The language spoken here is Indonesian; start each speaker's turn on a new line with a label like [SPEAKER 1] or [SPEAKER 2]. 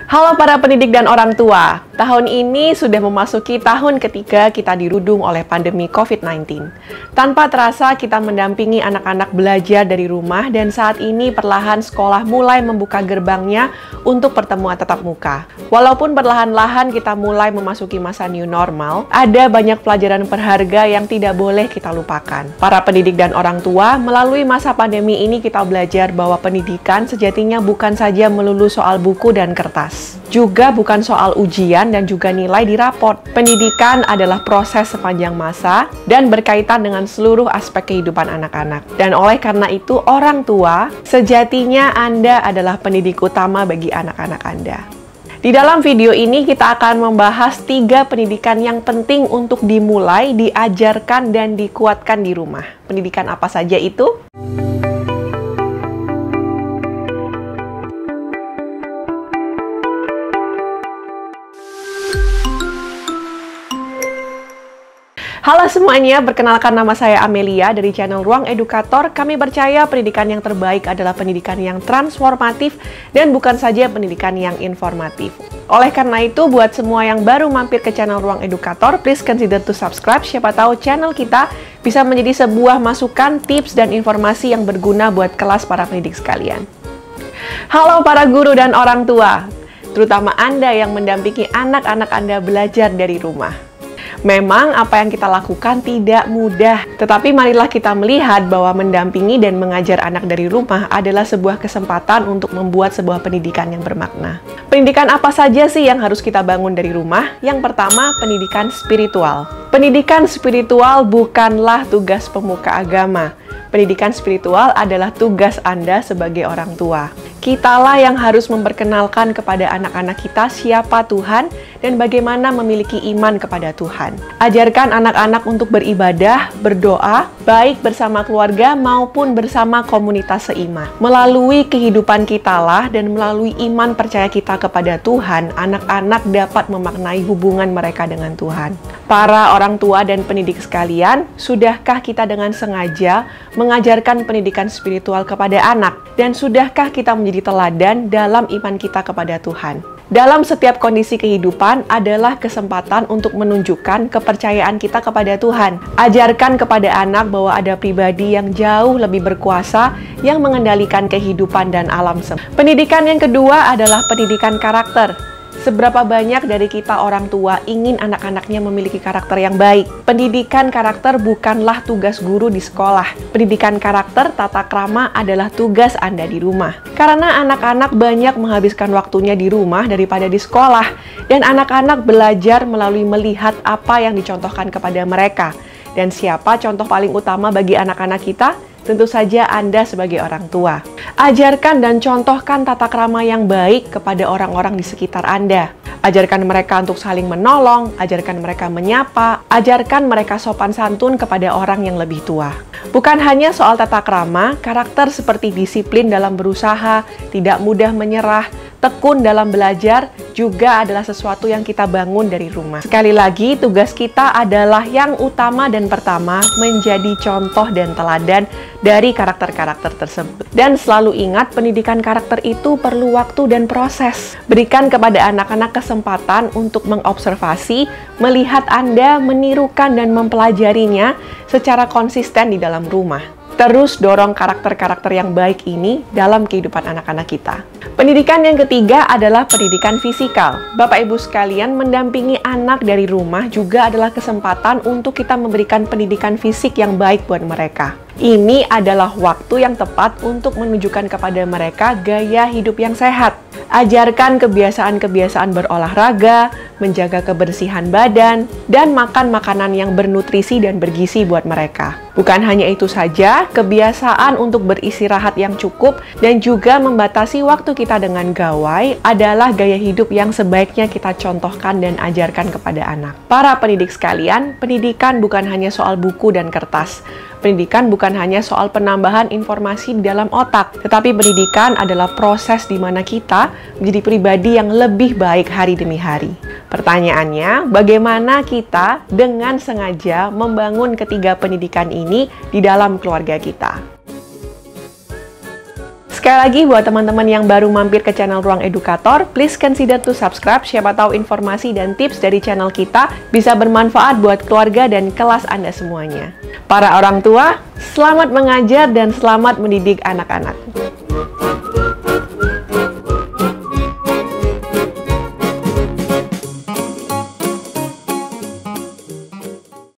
[SPEAKER 1] Halo para pendidik dan orang tua, tahun ini sudah memasuki tahun ketiga kita dirudung oleh pandemi COVID-19. Tanpa terasa kita mendampingi anak-anak belajar dari rumah dan saat ini perlahan sekolah mulai membuka gerbangnya untuk pertemuan tatap muka. Walaupun perlahan-lahan kita mulai memasuki masa new normal, ada banyak pelajaran berharga yang tidak boleh kita lupakan. Para pendidik dan orang tua, melalui masa pandemi ini kita belajar bahwa pendidikan sejatinya bukan saja melulu soal buku dan kertas. Juga bukan soal ujian dan juga nilai di raport. Pendidikan adalah proses sepanjang masa dan berkaitan dengan seluruh aspek kehidupan anak-anak. Dan oleh karena itu, orang tua, sejatinya Anda adalah pendidik utama bagi anak-anak Anda. Di dalam video ini kita akan membahas 3 pendidikan yang penting untuk dimulai, diajarkan, dan dikuatkan di rumah. Pendidikan apa saja itu? Halo semuanya, perkenalkan nama saya Amelia dari channel Ruang Edukator. Kami percaya pendidikan yang terbaik adalah pendidikan yang transformatif dan bukan saja pendidikan yang informatif. Oleh karena itu, buat semua yang baru mampir ke channel Ruang Edukator, please consider to subscribe. Siapa tahu channel kita bisa menjadi sebuah masukan, tips, dan informasi yang berguna buat kelas para pendidik sekalian. Halo para guru dan orang tua, terutama Anda yang mendampingi anak-anak Anda belajar dari rumah. Memang apa yang kita lakukan tidak mudah, tetapi marilah kita melihat bahwa mendampingi dan mengajar anak dari rumah adalah sebuah kesempatan untuk membuat sebuah pendidikan yang bermakna. Pendidikan apa saja sih yang harus kita bangun dari rumah? Yang pertama, pendidikan spiritual. Pendidikan spiritual bukanlah tugas pemuka agama. Pendidikan spiritual adalah tugas Anda sebagai orang tua. Kitalah yang harus memperkenalkan kepada anak-anak kita siapa Tuhan dan bagaimana memiliki iman kepada Tuhan. Ajarkan anak-anak untuk beribadah, berdoa, baik bersama keluarga maupun bersama komunitas seiman. Melalui kehidupan kitalah dan melalui iman percaya kita kepada Tuhan, anak-anak dapat memaknai hubungan mereka dengan Tuhan. Para orang tua dan pendidik sekalian, sudahkah kita dengan sengaja mengajarkan pendidikan spiritual kepada anak? Dan sudahkah kita menjadi teladan dalam iman kita kepada Tuhan? Dalam setiap kondisi kehidupan adalah kesempatan untuk menunjukkan kepercayaan kita kepada Tuhan. Ajarkan kepada anak bahwa ada pribadi yang jauh lebih berkuasa yang mengendalikan kehidupan dan alam semesta. Pendidikan yang kedua adalah pendidikan karakter. Seberapa banyak dari kita orang tua ingin anak-anaknya memiliki karakter yang baik? Pendidikan karakter bukanlah tugas guru di sekolah. Pendidikan karakter tata krama adalah tugas Anda di rumah. Karena anak-anak banyak menghabiskan waktunya di rumah daripada di sekolah. Dan anak-anak belajar melalui melihat apa yang dicontohkan kepada mereka. Dan siapa contoh paling utama bagi anak-anak kita? Tentu saja Anda sebagai orang tua. Ajarkan dan contohkan tata krama yang baik kepada orang-orang di sekitar Anda. Ajarkan mereka untuk saling menolong, ajarkan mereka menyapa, ajarkan mereka sopan santun kepada orang yang lebih tua. Bukan hanya soal tata krama, karakter seperti disiplin dalam berusaha, tidak mudah menyerah, tekun dalam belajar, juga adalah sesuatu yang kita bangun dari rumah. Sekali lagi, tugas kita adalah yang utama dan pertama, menjadi contoh dan teladan dari karakter-karakter tersebut. Dan selalu ingat, pendidikan karakter itu perlu waktu dan proses. Berikan kepada anak-anak kesempatan untuk mengobservasi, melihat Anda, menirukan dan mempelajarinya secara konsisten di dalam rumah. Terus dorong karakter-karakter yang baik ini dalam kehidupan anak-anak kita. Pendidikan yang ketiga adalah pendidikan fisikal. Bapak Ibu sekalian, mendampingi anak dari rumah juga adalah kesempatan untuk kita memberikan pendidikan fisik yang baik buat mereka. Ini adalah waktu yang tepat untuk menunjukkan kepada mereka gaya hidup yang sehat. Ajarkan kebiasaan-kebiasaan berolahraga, menjaga kebersihan badan, dan makan makanan yang bernutrisi dan bergizi buat mereka. Bukan hanya itu saja, kebiasaan untuk beristirahat yang cukup dan juga membatasi waktu kita dengan gawai adalah gaya hidup yang sebaiknya kita contohkan dan ajarkan kepada anak. Para pendidik sekalian, pendidikan bukan hanya soal buku dan kertas. Pendidikan bukan hanya soal penambahan informasi di dalam otak, tetapi pendidikan adalah proses di mana kita menjadi pribadi yang lebih baik hari demi hari. Pertanyaannya, bagaimana kita dengan sengaja membangun ketiga pendidikan ini di dalam keluarga kita? Sekali lagi, buat teman-teman yang baru mampir ke channel Ruang Edukator, please consider to subscribe. Siapa tahu informasi dan tips dari channel kita bisa bermanfaat buat keluarga dan kelas Anda semuanya. Para orang tua, selamat mengajar dan selamat mendidik anak-anak.